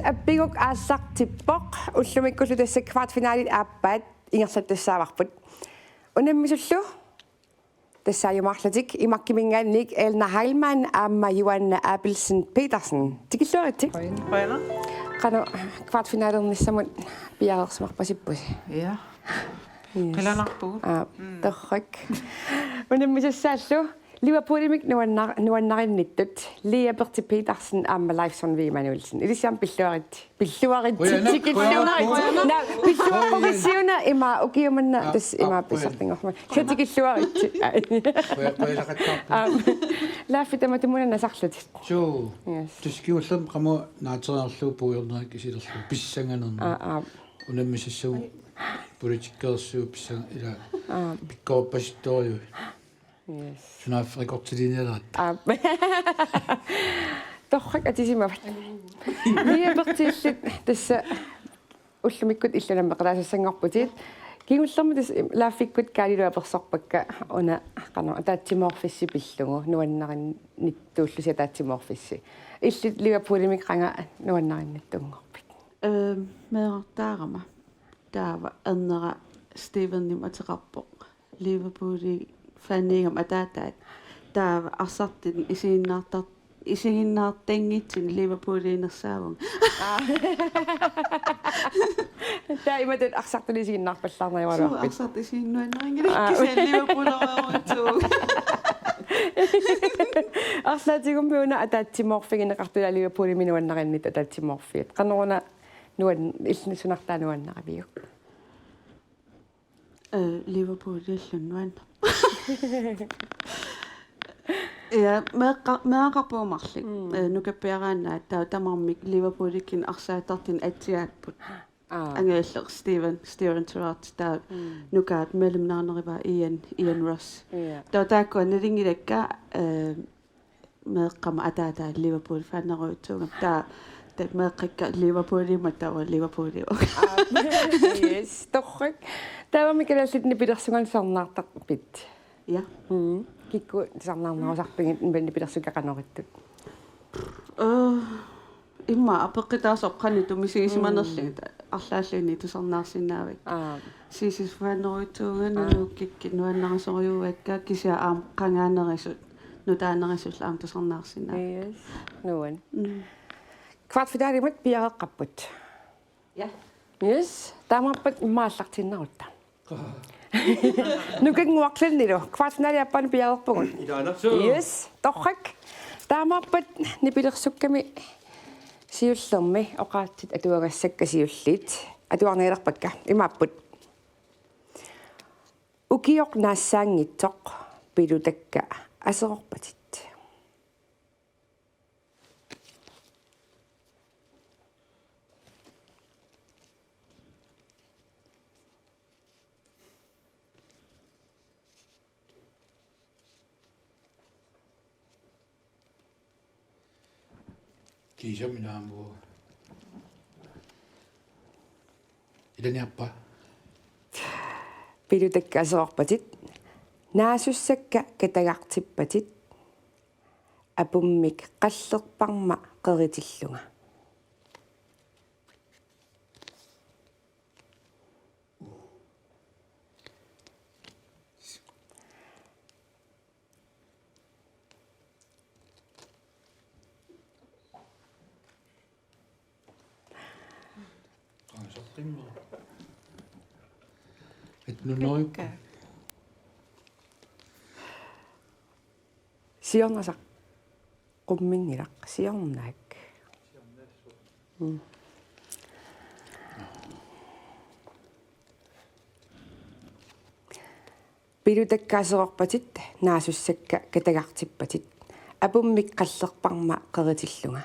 appiguk aassartippoq ullumikkullu tassa kvartfinaalit aappaat ingersattassaavарпут unammisullu тассаажумарлатик имаккимингаанник Elna Heilmann аама Joanna Abelsen Petersen тикиллуаритик Qana qano kvartfinaalernissamut piarersmarpasipпус ja qilanarpugut terrak unammisassaallu Liverpoolimik nuannarinnitut Liaberti Petersen aama Leifson Vimanuelsen ilisiam pilluarit tikilluarit na pilluarpogisiuna ima ukiumanna tas ima pisartingorma tikilluarit laaffitama tumunanna sarlutit so tuskiullam qamu naateriarluu puuyornerik isilerlu pissanganerna unammisassuu politikkersuu pissanga ila pikkorpassittoriu yes Snaf rekortilinerat. Torrak atisimavat. Liabertillit tassa ullumikkut illanammeqalaasassanngorputit kingullermu tas laaffikkut kaaliluapersorpakka una qano taatsimorfissi pillugu nuannarinnittuullusi taatsimorfissi illit Liverpoolimik qanga nuannarinnittuungorpit meertaarama taava annera Steven mateqarpoq Liverpooli fanniingam ataataat taava arsartin isiginnaartangitsin Liverpooliinersaavun taimatut arsartulisiginnaarpallarnarivaluarpit arsart isiginnuanneringilakkisan Liverpooleraruutuu arslaatigummiuna ataatsimorfigineqartula Liverpoolimi nuannarinnit ataatsimorfiat qanoruna nuan ilnisunartaa nuannariviuk Liverpoolillannuanna ja meaqarpuumarlik nukappiaraanna tamarmik Liverpoolikin arsaatartin atsiaatput angeeller Steven Gerrard taa nukaat mellemnaarneriva Ian Ross taakku nalingilakka meeqqama ataataa Liverpool fanneruutsuugam taa meeqqikka Liverpooli yes torrak taavamikalallit pilersungan sarnaartarpit ja kikku sarnaarnausarpingit pilersukkaqanorittut imma apeqqitaasoqqani tumisiisimanerlingit арлааллуни тусарнаарсинаавик сисис фанеруутсуугана нуккикки нуаннарасориуакка кися аам qangaanерисут нутаанерисул аам тусарнаарсинаа yes nuan kvartfinaalimut piareqqapput ja yes tamarpat maallartinnerutta nukangguarlunnilu kvartfinaaliappan piareqpugut yes torrak tamarpat nipilersukkami siullermi oqaatsit atuagassakka siullit atuarneelerpakka imaapput ukioq naassaangitsoq pilutakka aserorpatit Kiisaminaamu ilaniappa pilutakka aserorpatit naasussakka katagartippatit apummik qallerparma qeritillunga etnunoi siornasaq qumminnilaq siornaak pilutakkaasерорpatit naasussakka katagartippatit apummik qallerparma qeritillunga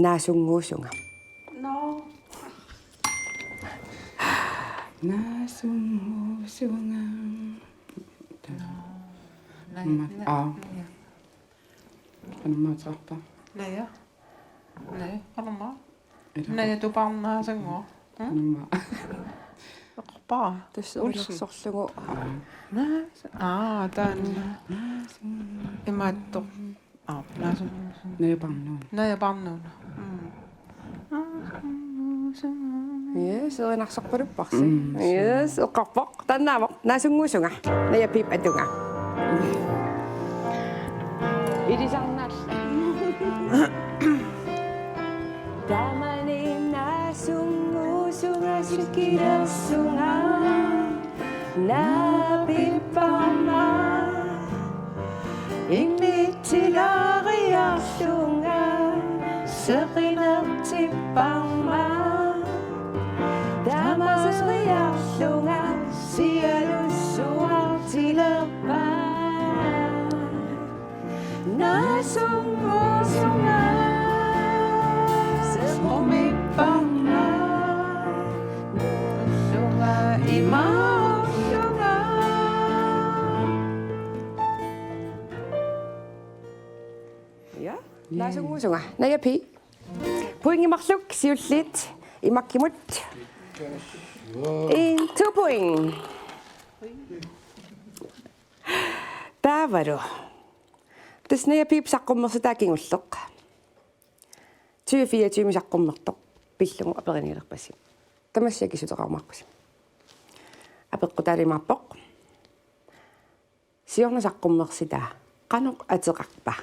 naasunguusunga no naasunguusunga qanammaataqarpa Naja. Nee, allemaal. Nee, tuparnaasangua. qanamma Qapa. tassuullersorlugu Tan. Imaatto. Naasu. nayaparnuun Naja parnuun. Yes, erinarsarpalupparsi. Yes, uqqarpoq. Tannaavoq naasunguusunga. Nayapip atunga. Ilisarnaalla. Tamani naasunguusunga sikirassunga. Napipparma. Immitilariarlunga. Seqinertipparma. Damasriarlunga. Sialussuartilerpa. Nasungusunga. Sequmipparma. Nussunga imaulunga. Ja, nasungusunga. Nayapi. Poingimarluk siullit imakkimut. 2 point. Taavaru. Tasnayapip saqqummersitaakinngulleq. 24 saqqummertoq pillungu aperingilerpassi. Tamassiakisuteqarmarpassi. Apeqqutaalimaarpoq. Siorna saqqummersitaa qanuq ateqarpa.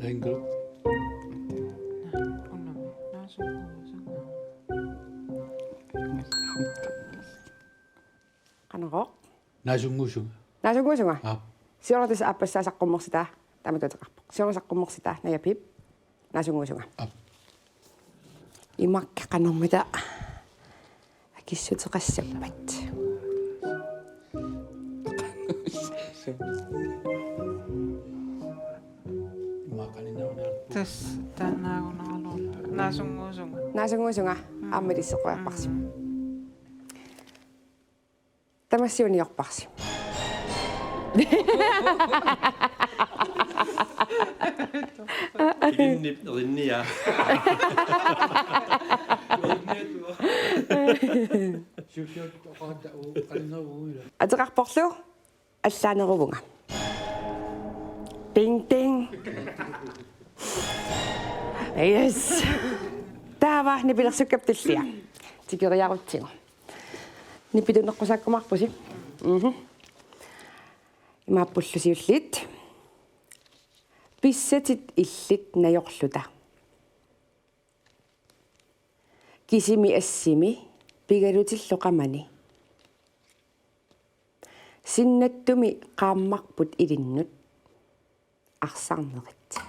Engel. Unnami. Nasunguusunga. Qanuqoq. Naasunguusunga. Nasunguusunga. Siorna tas appassaa saqqummersitaa tamatuteqarpoq. Siorna saqqummersitaa nayapip nasunguusunga. Imakka qanormita akissuteqassappat. Tas tanaagunaqalulla. Nasunguusunga. Nasunguusunga aammatissequarparsi. Tamassiuniorparsi. Rinniä. Ateqarporlu allaaneruvunga. Ding ding. Yes. Taava nipilersukkaptillia. Tikeriarutsingu. Nipituneqqusakkumarpusi. Imappullusiullit. Pissatit illit najorluta. Kisimi assimi pigalutilluqamani. Sinnattumi qaammarput ilinnut arsaarnerit.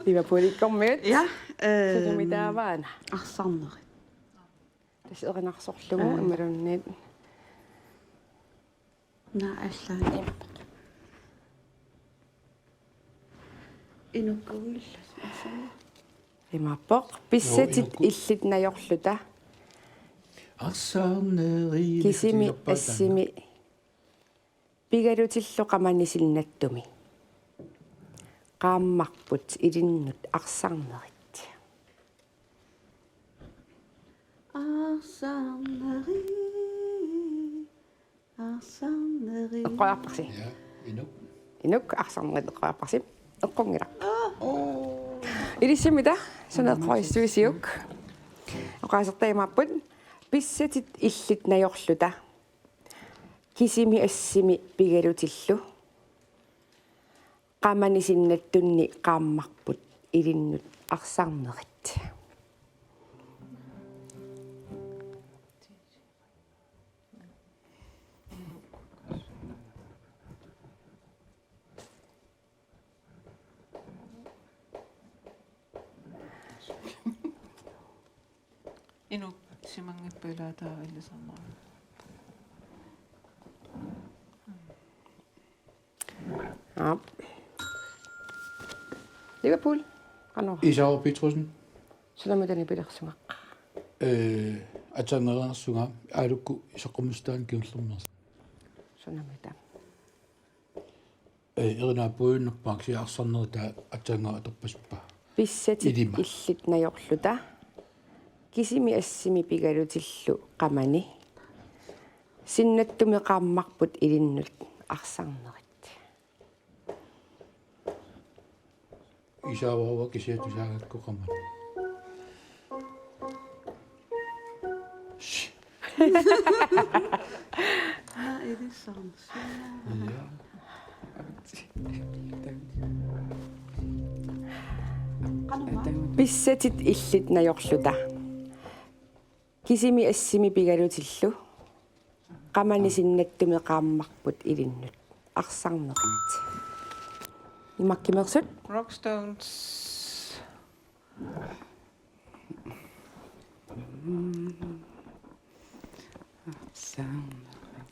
Liverpoolikkormiut. Ja. Sumitaavaana. Arsaarnerit. Tas erinarsorlugu immalunniit. Naallaani. Inukkuullas arsaarnerit. Imappoq pissatit illit najorluta. Arsaarneri. Kisimi assimi pigalutilluqamani sinnattumi. Qaammarput ilinnut arsaarnerit. Arsaarnerit. Arsaarnerit. Eqqoarparsi. Ja, inuk. Inuk arsaarnerit eqqoarparsi. Eqqungira. Ilissimita suneeqqoistuisiuk. Oqaasertaimapput pissatit illit najorluta. Kisimi assimi pigalutillu. Qaamani sinnattunni qaammarput ilinnut arsaarnerit. Inuk simangippilataa illisanaa. Ja. Liverpool. Qanor. Isar Petrusen. Sulamutani pilersunga. Atangerersunga aalukku isoqqumustaan kiullernersa. Sunamuta. Erinaappuinnerpaak siarsarnerita atanga atorpaspaa. Pissatit Ilima. illit najorluta. Kisimi assimi pigalutillu qamani. Sinnattumi qaammarput ilinnut arsarnerit. Isaavawa kisiatusaagakku qaman. Hvad er det som? Pissatit illit najorluta. Kisimi assimi pigalutillu qamani sinnattumi qaammarput ilinnut arsarnerit. Imakkimersut Rockstones.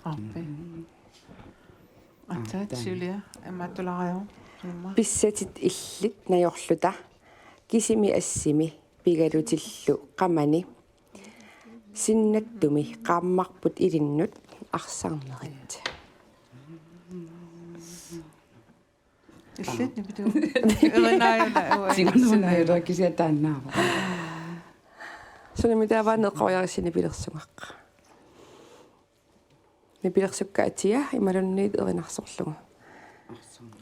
Appi. Atsatsiulia ammatulariu. pissatit illit najorluta. Kisimi assimi pigalutillu qamani sinnattumi qaammarput ilinnut arsarnerit. Illit nipitu. Erinaajuna Singununaira kisiataannaava. Suna mitä vaan neqqoriarissini pilersungaqqa. Ni pilersukka atia imalunniit erinarsorlugu.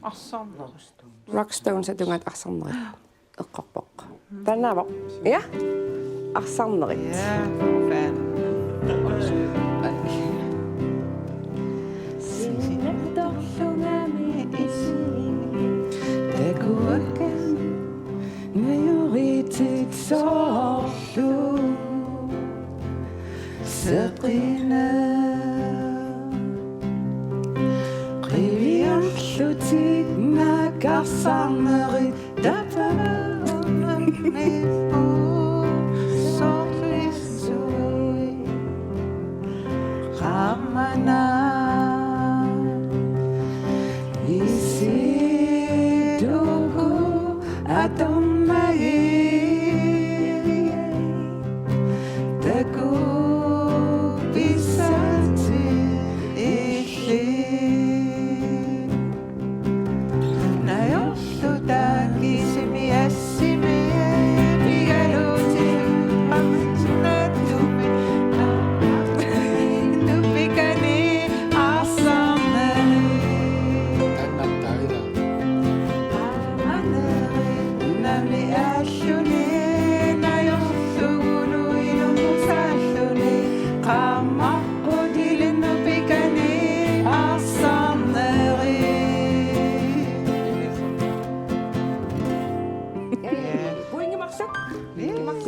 Arsorneris. Rockstones atungat arsarnerit. Eqqorpoq. Tannaavoq. Ja. Arsarnerit. Ja, fan. Sinnatorlungami Takuakan majoritet sorlu Sabrina Riviarlutik nakarsannerit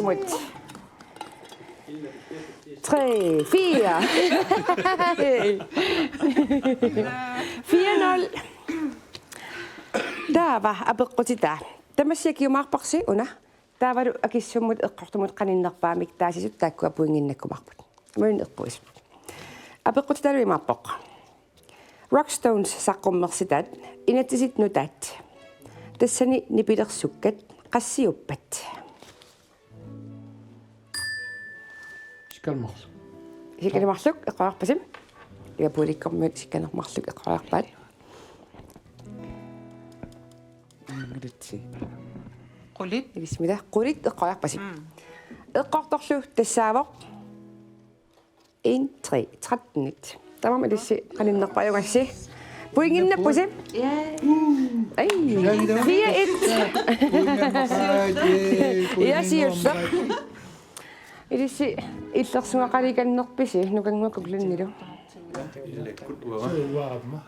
Imut. 3, 4. 4-0. Daava apeqqutita. Tamassiakiumaarparsi una. Daavalu akissummut eqqortumut qaninnerpaamik taasisut taakkua puinginnakkumarput. Muin erpuis. Apeqqutitalu imaappoq. Rockstones saqqummersitat inatisit nutat. Tassani nipilersukkat qassiuppat. Skalmars. Sikalimarluk eqqaarpasim. Liapuulikkormut sikkanermarluk eqqaarpaat. Ngritsi. Qulit. Bismillah. Qulit eqqaarpasim. Eqqortorlu tassaavoq 1 3 13. Tamam elissi qaninnerpaajungassi. Puinginnappusim. Ai. 4-1. Ja siussa. Elissi illersunaqalikannerpisi nukanguakuglunnilu.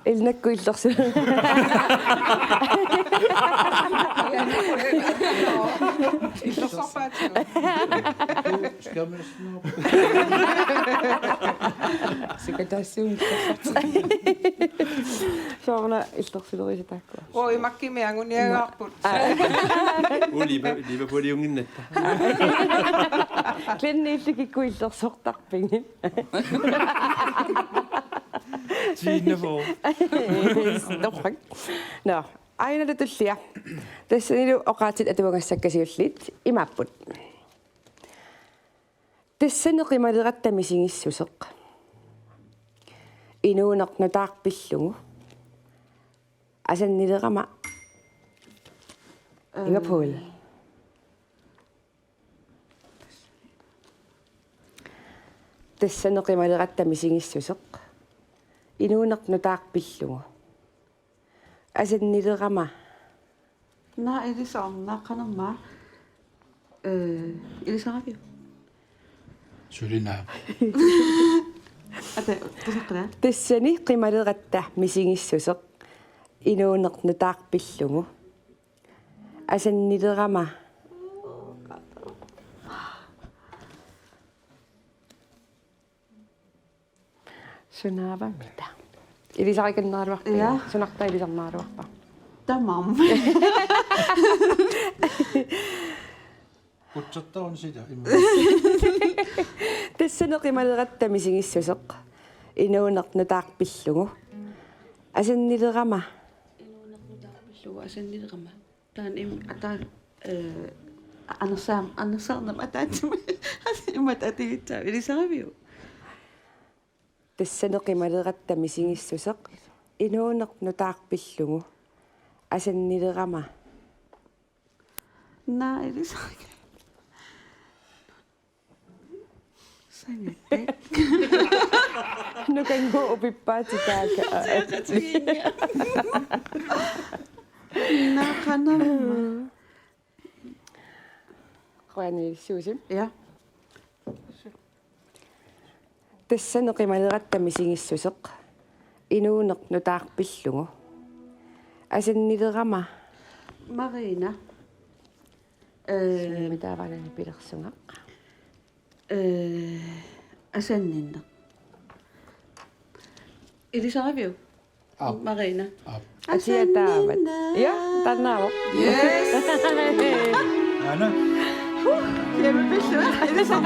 Ilnakku illersu. Skalmarsnaa. Sikataassuun. Sauna illersulerisitakkua. Oi makkimi anguniagaarput. Liiva på de unge netta. Klinniillikikku illersortarpingin. Tine for. Storfang. No, aina tutullia. Tässä nilu oqaatit atuangassakasiullit imapput. Tässä neqimalerattamisingissuseq. Inuunernutaarpillungu. асаннилерама Liverpool. Тассанеқималератта мисигиссусеқ. Инуунеқнутаақпиллугу. Асаннилерама Nej, det er sammen. Nej, kan man. Er det sådan? Suriname. Det er det. тассани қималератта мисигиссусеқ. Инуунеқнутаақпиллугу. Асаннилерама Sunavamita. Ilisarikannaaruarpa. Ja. Sunaqta ilisarnaaruarpa. Tamam. Kutsuttaun sitä. Тассанеқималератта мисигиссусеқ. Инуунеқнутаақпиллугу. Асаннилерама Zo, als een liederen. Dan anders dan met dat. Met dat iets. Wil je zeggen? тассанеқималератта мисигиссусеқ. Инуунеқнутаақпиллугу. Асаннилерама Nee, dat is zijn het. нукангу упиппаатикаака. Nou, gaan dan. Qoani suusим. Ja. тассанеқималератта мисигиссусеқ. Инуунеқнутаақпиллугу. Асаннилерама Marina. митаавалани пилерсунгақ. Als een linder. Er det så review? Marina. Атиатаават. Ja, таннаава. Yes! Anna. Jamen, hvis du er det så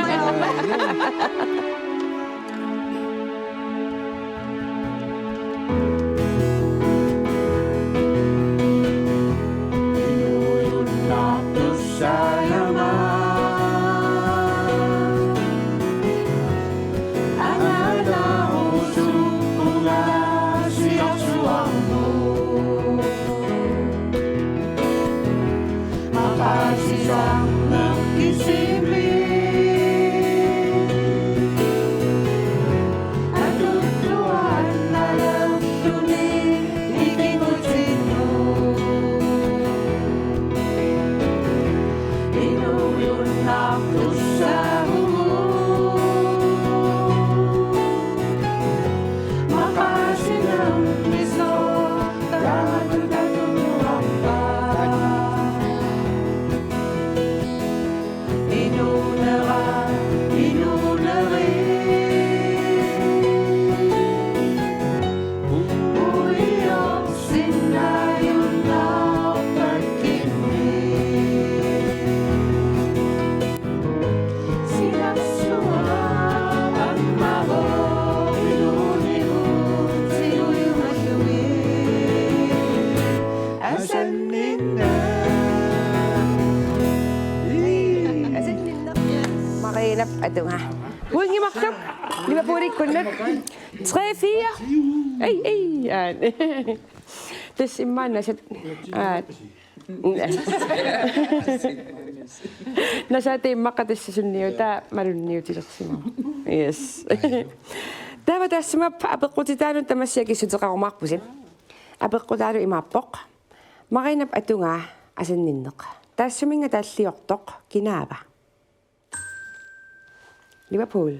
Marinap atunga. Huwag maktap. Di ba puri kunat? 3-4. Ay. Tapos imana siya. Nasa team makatas sa sunniyo ta marunniyo tilaksima. Yes. Dapat asma apakutitano tamasya kisudsa ka kumakpusin. Apakutaro imapok. Marinap atunga asan ninnok. Tapos suminga tallioktok kinaba. Liverpool.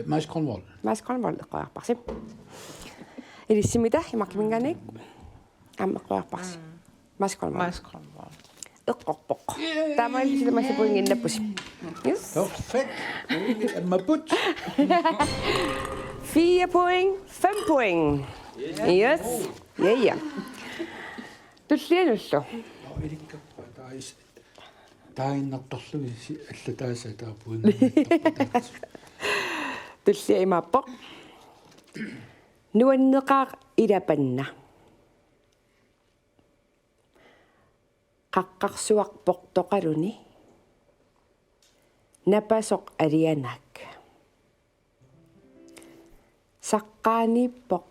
Mads Kronwall. Mads Kronwall qoarparsim. Ilissimita imarkiminganik. Ammeqoarparsi. Mads Kronwall. Mads Kronwall. Eqqorpoq. Tamal sila masipuinginnappusi. Yes. Perfekt. Maput. 4 point, 5 point. Yes. Ja. Tullianullu. таиннартарлуги аллатааса таапуин Tullia imappoq. Nuanneqaaq ilapanna. Qaqqarsuarpoq toqaluni. Napasoq alianak. Saqqaanippoq.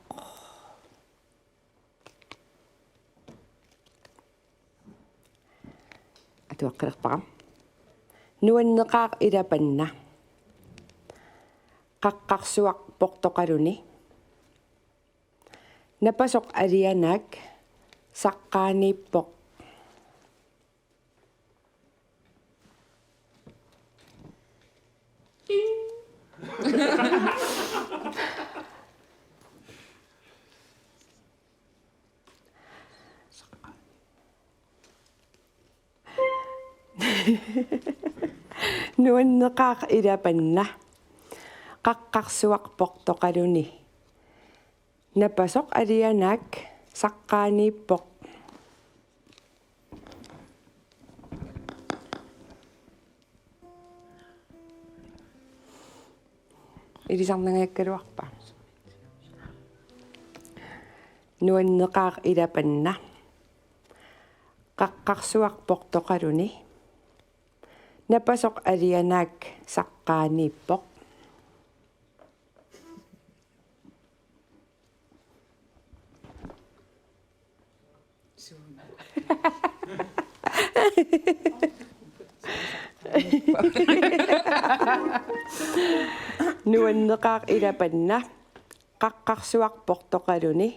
атуаққилерпара нуаннеқаақ илапанна қаққарсуақ портоқалуни напасоқ алианаак саққаанииппоқ нуаннеқаақ илапанна қаққарсуақ портоқалуни напасоқ алианаак саққаанииппоқ илисарнагаккалуарпа нуаннеқаақ илапанна қаққарсуақ портоқалуни напасоқ алианаак саққаанииппоқ нуаннеқаақ илапанна қаққарсуақ портоқалуни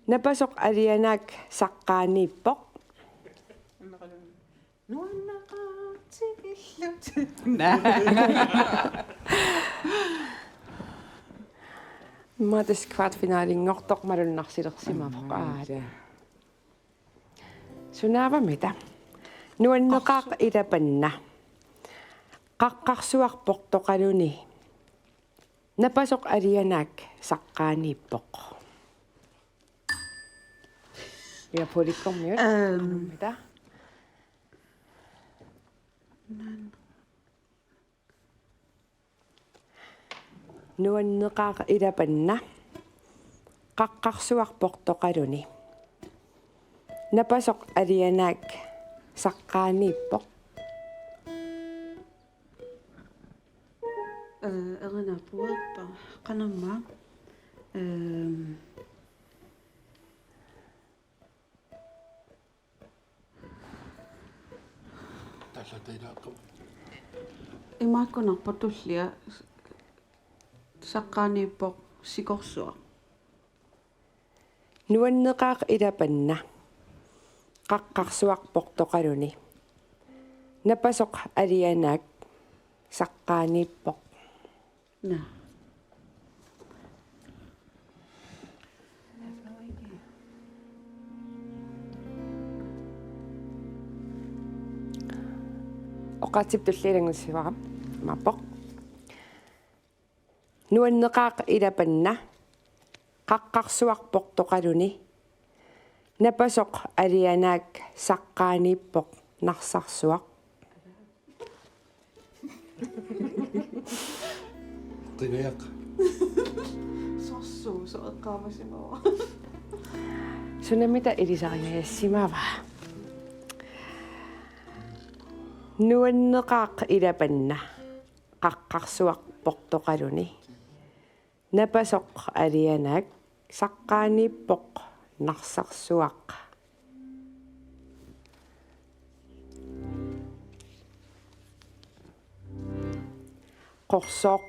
напасоқ алианаак саққаанииппоқ матис квартфинаалингортоқ малуннарсилерсимавоқ аала сунаавамита нуаннеқаақ илапанна қаққарсуақ портоқалуни напасоқ алианаак саққаанииппоқ я поликоммиут мита нуаннеқаақ илапанна қаққарсуақ портоқалуни напасоқ алианаак саққаанииппоқ эринапуерпа канамма талатаилааққу имааккунарпатуллиа саққаанииппоқ сикорсуа нуаннеқаақ илапанна қаққарсуақ портоқалуни напасоқ алианаак саққаанииппоқ на оқатиптуллиилангуссивара маппоқ нуаннеқаақ илапанна қаққарсуақ портоқалуни напасоқ алианаак саққаанииппоқ нарсарсуақ тигаяқ сорсуу соэққаамасимава сунамита илисарингаяссимава нуаннеқаақ илапанна қаққарсуақ портоқалуни напасоқ алианаак саққаанииппоқ нарсарсуақ қорсооқ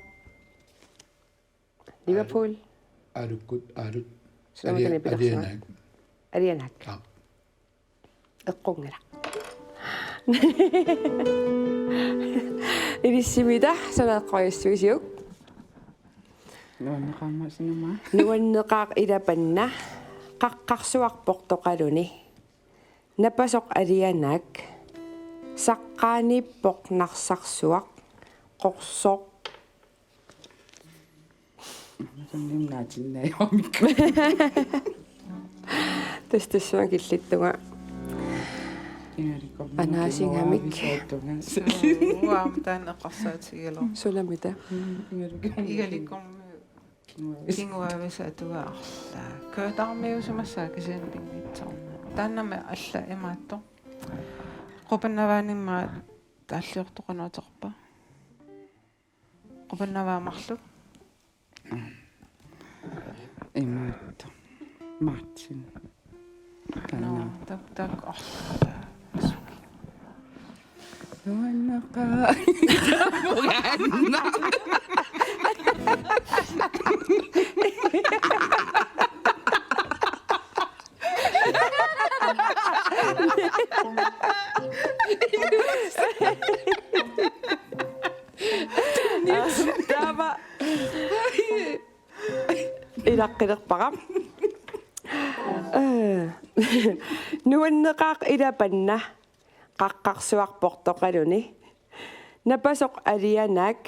ливерпул алуккут алут сунамитани пиларсана алианаак алианаак аа эққунгала илиссимита санааққояссуисиук нуаннеқаама синума нуаннеқаақ илапанна қаққарсуақ портоқалуни напасоқ алианаак саққаанииппоқ нарсарсуақ қорсооқ саннимнаатиннаиомик тэстэссуа киллиттунга анаасингамик уам таанеқарсаатигило суламита игаликкорми кингуависаатугаарлаа кётармиусумассаа кисианлингитсарна тааннами алла имаатто qupannavaaнимма тааллиортоқануатерпа qupannavaamарлу имаатто мартин no tak tak Nuannaqa. Taava. Ilaqqilerpaqa. Nuanneqaaq ilapanna qaqqarsuarportoqaluni. Napasoq alianak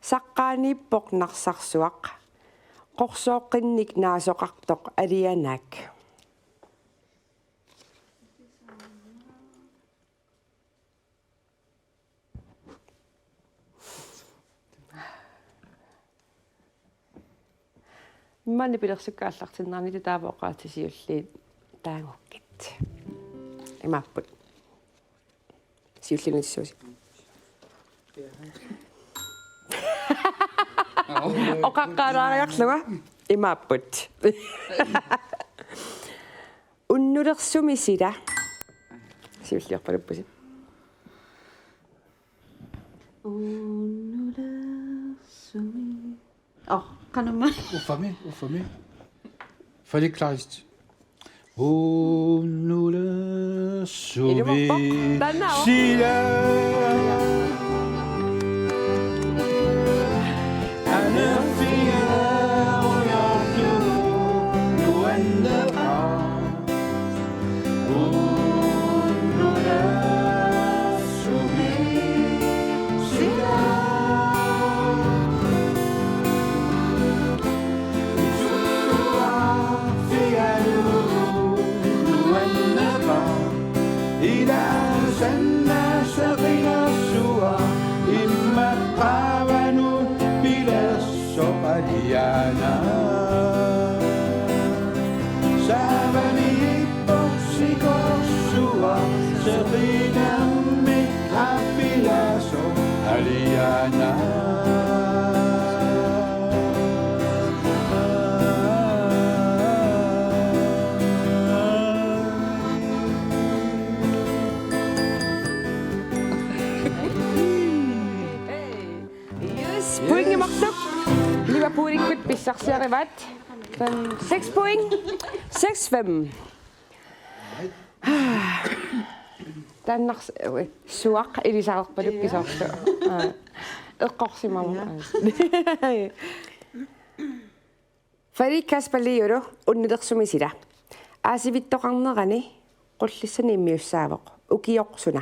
saqqaaniippoq narsarsuaq. Qorsooqqinnik naasoqartoq alianak. Manni pilersukkaallartinnaarni taavoqaatisiulliit taangukkit. Imapput. Siullinissuusi. Oqaqqaalaariarluga imapput. Unnulersumi sila. Siulliarpaluppusi. Unnulersumi. Kanumma. Ufami. Forklaret. Unnulersumi sila. Liverpoolinkut pissarsiarivat. 6 point. 6-5. Tannars suaq ilisarerpalukkisortu. Eqqorsimama. Farikkaspalliulu unnulersumisila. Aasivittoqarnerani qullissani immiussaavoq. Ukioqsuna.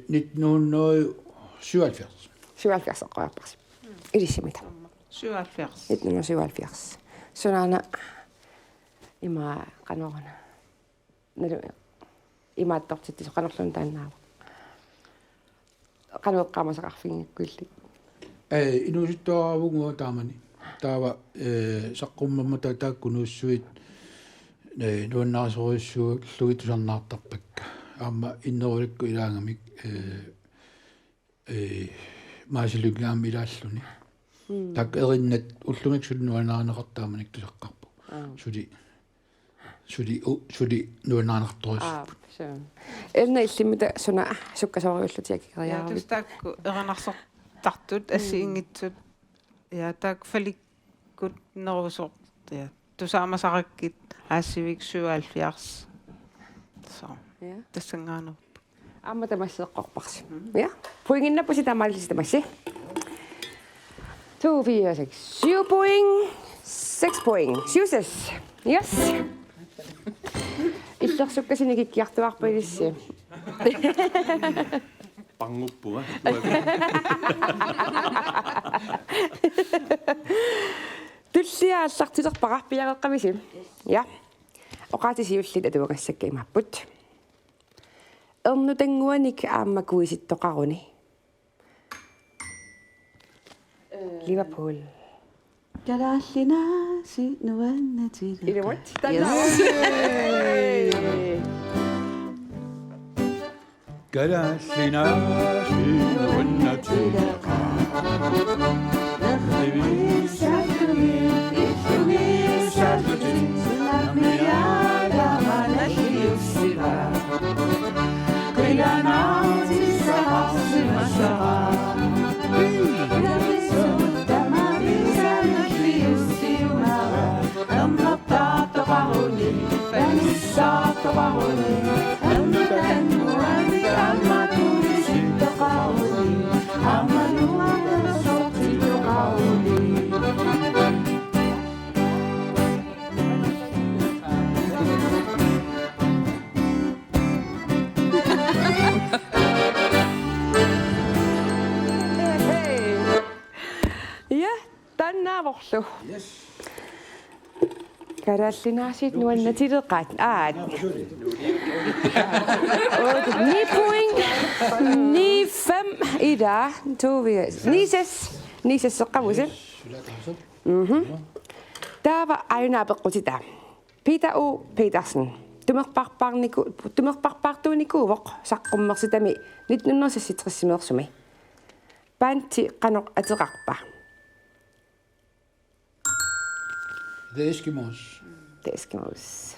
Nitnuunnoi 77. 77 oqqaarparsi. Ilissimita. 77. 1977. Sunana ima qanorana. Nalu imaattortittiso qanorlun taannaava. Qanueqqaamasaqarfingikkuilli. Inusittoaravunguo taamani. Taava saqqummamma taakkunuussuit nuannaasoruissuullugitusarnaartarpakka. Amma innerulikku ilaangamik maasiluglaam ilaalluni. Tak erinnat ullumik sulnuanaaneqartaamanik tusaqqarpu. Suli nuanaanertoris. Så. Elna illimita suna sukkasoriullutiakikeriaaru. Tustakku eranarsortartut assiingitsut ja tak falikkut nerusort ja tusaamasarakkit aassivik 77. Så. Ja. Tassangaano. Amma tamasseqqorparsi. Ja. Poinginnappusi tamallisi tamassi. 2, 4, 6, 7 point. 6 point. 7. Yes. Illersukkasini kikkiartuarpa ilissi. Panguppua. Tulliaallartulerpaqarpiageqqamisi. Ja. Oqaatisiullit atuangassakka imapput. Ernutanguanik aammakuisittoqaruni. Liverpool. Kalaallinaasi nuannatila. Ilmut. Kalaalinaasi nuannatila. Salamiada. Ammattaataqaruni Panissaataqaruni Ammatannuani Ammatulisittaqaruni Ammanuanasortitaqaruni Ja, tannaavoqlu. Karallinaasiit nuannatileqaat. 9 point. 9-5 ida. 9 seqqamusi. Taava ajunaapeqqutita. Petersen. Tumerpartuunikuuvoq saqqummersitami 1963 Panti qanoq ateqarpa. The Eskimos. The Eskimos.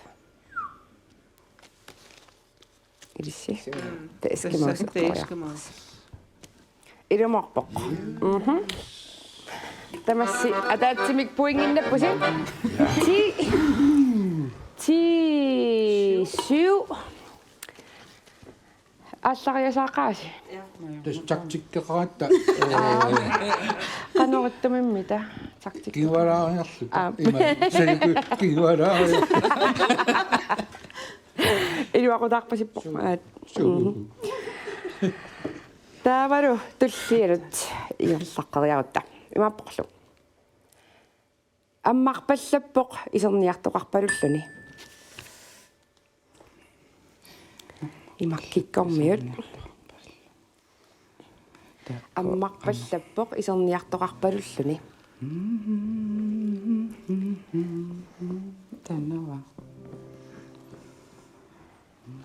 Irissi. The Eskimos. Eskimos. Irumorpoq. Tamassi ataatimik puinginnappusi. Ti 7 аллариасаақааси Täs taktikkeqaatta qanurittumimmita taktik kingwaraariarlu. Ima saliku kingwaraariarlu. iluaqutaarpasippoq taavaru tullialut igerlaqqeriarutta imappoqlu аммарпаллаппоқ исерниартоқарпалуллуни имаккиккормиут аммарпаллаппоқ исерниартоқарпалуллуни танава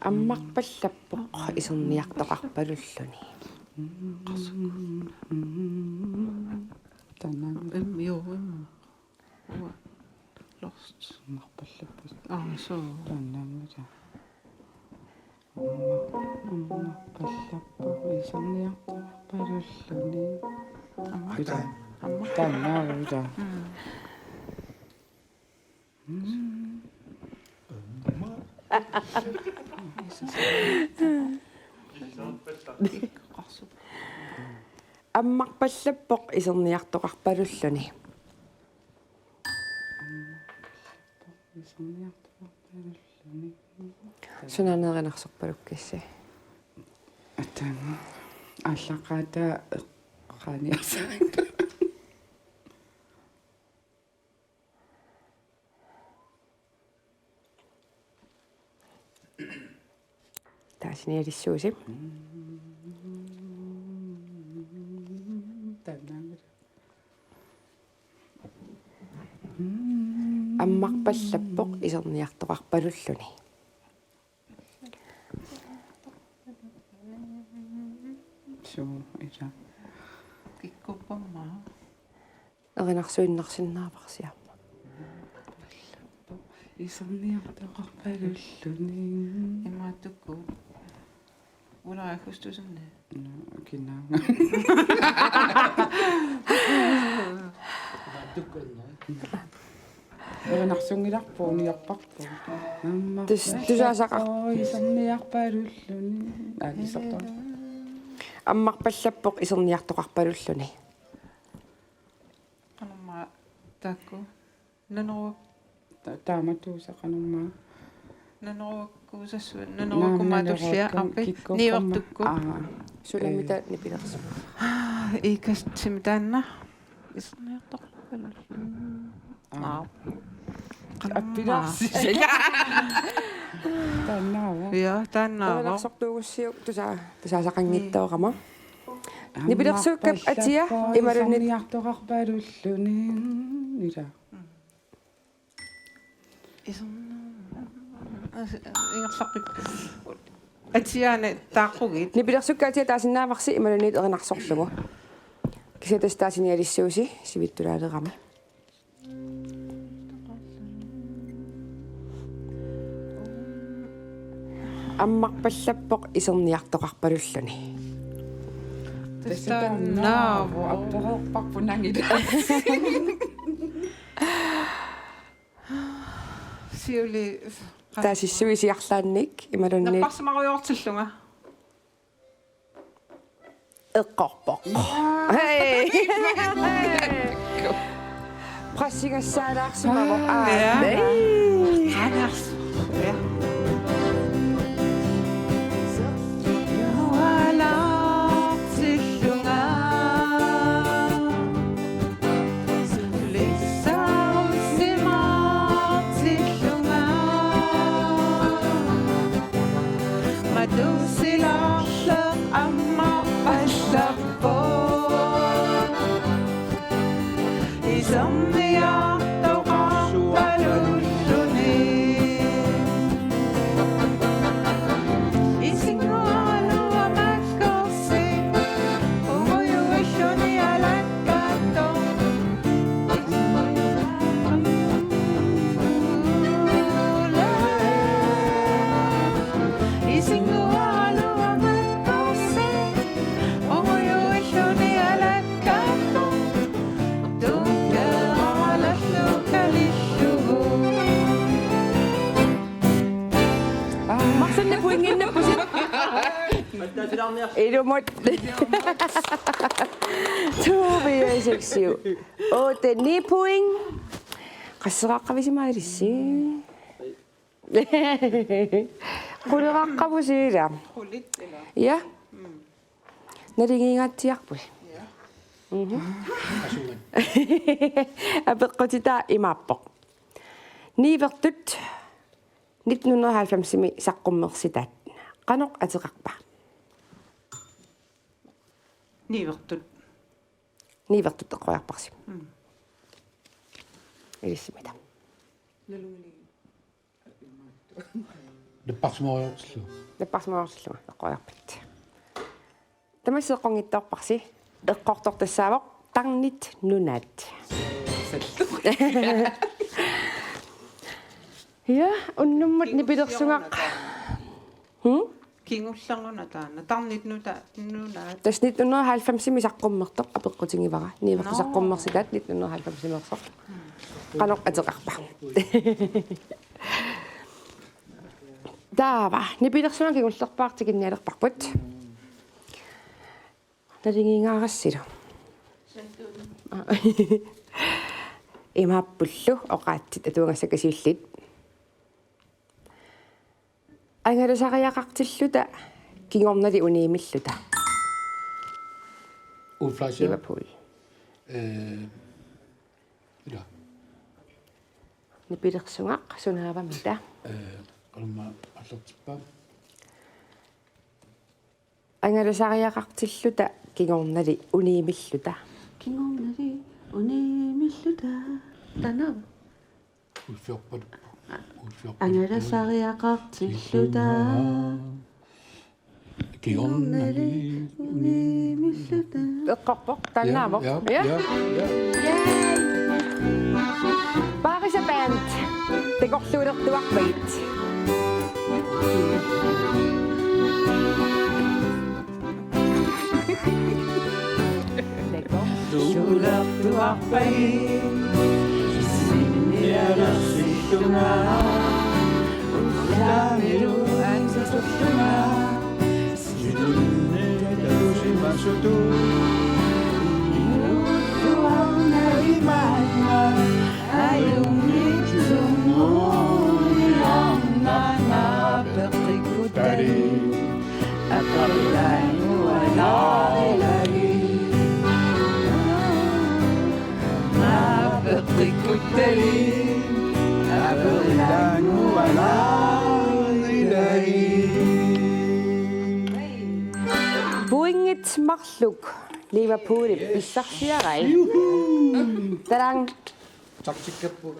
аммарпаллаппоқ исерниартоқарпалуллуни танава Иммиорим. Lost. марпаллаппут Så. таннамата марпаллаппу исерниартоқарпалуллуни таннавута аммарпаллаппоқ исерниартоқарпалуллуни исерниартоқарпалуллуни сунанеринарсорпалуккисси атама аллақаата эққаниарсарит таасиниалиссууси таннамата аммарпаллаппоқ исерниартоқарпалуллуни суу иса Kikkupamma. эринарсуиннарсиннааварсиарма исерниартоқарпалуллуни Imaatukku. Ulaakustusunne. кинаага эринарсунгиларпууниарпарпу тусаасақар исерниарпалуллуни аалисерто аммарпаллаппоқ исерниартоқарпалуллуни Qanumma taakku. Nanuruak тааматуусақанумма nanuruakkuusassuat nanuruakkumaatullia arpi niivertukku. суламита нипилерсу Iikassimi taanna. Isnertorpalullu. аппиларси тааннаава Ja, taannaavo. эринарсортуугуссиук тусаасақангиттоорама нипилерсууккап атиа ималунни исерниартоқарпалуллуни ила Ingersaqik. Atiane taaqugit. нипилерсукка атиа таасиннааварси ималунниит эринарсорлугу кисатас таасиниалиссууси сивиттулаалерами аммарпаллаппоқ исерниартоқарпалуллуни Taannaavo. аппереерпарпунангила сиули таасиссуисиарлаанник ималунни наппарсимаруйортиллунга эққорпоқ хей прассигассаалаарсимавоқ анерс я Ilumut. Tuubiasiksi. Ootte nipuing. Qassaqaqqavisimaalissi. Quleraqqavusiila. qulittila Ja. Nalingiingatsiarpus. Asugan. Apeqqutitaa imaappoq. Niivertut 1990-mi saqqummersitaat. Qanoq ateqarpa. niivertut Niivertut eqquarparsi. Ilissimita. Наппарсимаруйортиллу. Наппарсимаорсиллуга эққуарпат. Тамассеққонгиттоорпарси эққортортассаавоқ тарнит нунаат. Я уннуммут нипилерсугақ. кингуллернуна таана тарнитнута нунаат Тас 1990-ми саққуммертоқ апеққутингивара. Ниверту саққуммерситаат 1990-мерсоқ. Qanoq атеқарпа. Таава нипилерсугақ кигуллерпаартикинниалерпарпут. Налингингаарассилу. Имааппуллу оqaатсит атуангассакасиуллит. Ангалусариақартиллута кингорнали униимиллута. Uflasia. Liverpool. Ja. Nipilерсугақ сунаавамита. Qalma аллертиппаа. Ангалусариақартиллута кингорнали униимиллута. Kingomnari unimilluta tanava. Ulfiorpat. Angalasariaqartilluta Kigornali. unimilluta. Eqqorpoq tannaavoq. Ja. Parisa band. Teqorluulertuarpait. Buingit marluk Liverpool pissarsiarai. Tarang Taktikkappu.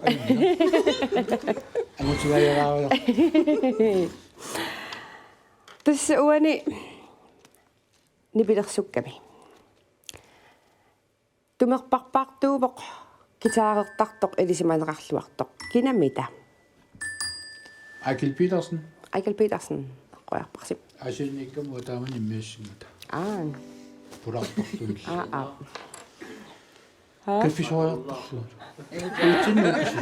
Amutivayaraa. tässä uani nipilersukkami. Tumerparpartuuvoq kitaareertartoq elisimanaqarluartoq kinamita. Akil Petersen. Michael Petersen qoyarparsi. Asilnikkamu taamani immiissimata. Pulaqtortul. Aa. Kaffisoriartarlu. Uitsinnuusi.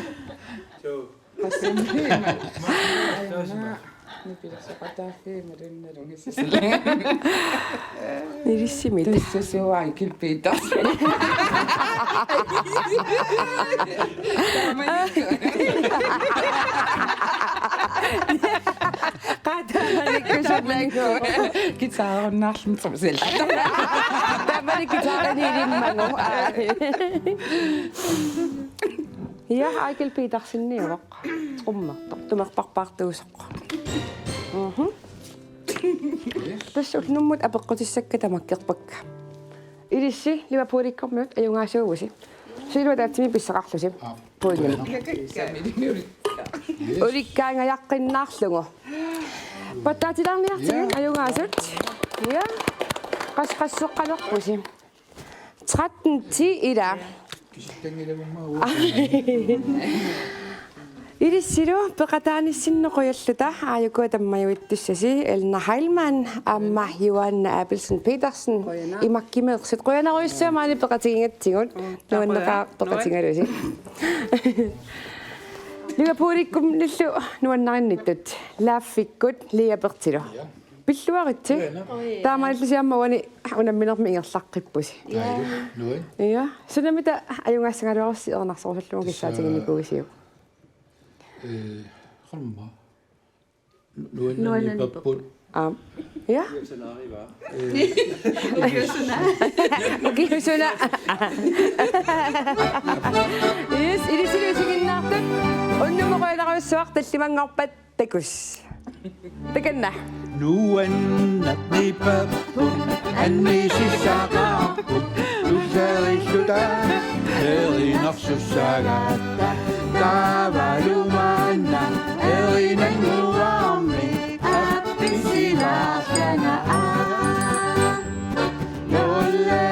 qassanniima ayana nipilsoqataaffiimalunnerungisisle Irissimit. тассасуаи килпиитарс Qaataamanikkusulangu. китааруннаарлун сумсел Taamanikitaaqaniilimmangu. Ja, aikilpiitarsinniuaq. Qummertoq tumerparpaartuusoq. Tassulnummut apeqqutissakka tamakkerpakka. Ilissi livapuulikkornut ajungaasuugusi. Silua taatsimi pissaqarlusi. Puingami. Ulikkaangajaqqinnaarlugu. Pattaatilarniartigun ajungaasut. Ja. Qasqassuqqalorpusi. 13:10 ila. Kisittangilagumma Ilissilu peqataanissinnoquyalluta aayukua tammajuittussasi Elna Heilmann amma Johanna Abelsen Petersen imakkimeersit quyanaruyussuamaani peqatigingatsigut nuanneqaa peqatingalusi Liverpoolikkum nillu nuannarinnitut laaffikkut liapertilu pilluaritsi taamaallusiammawani unamminermi ingerlaqqippusi Nuin. ja sunamita ajungaassangaluarsi ernarsorsullugu kissaatiginnikuusiu Kholma. Nuin papput. Ja. Okihusuna. Yes, ilisilisiginnaartut. Unnumoqoilaqussuaq tallimanngorpat takus. Takanna. Nuennat ni papput. Anni sissaqaarput. Tussarissuta. Erinarsussagatta. Tavalumanna. Erinanguarmi. Appisilaartana. Jolle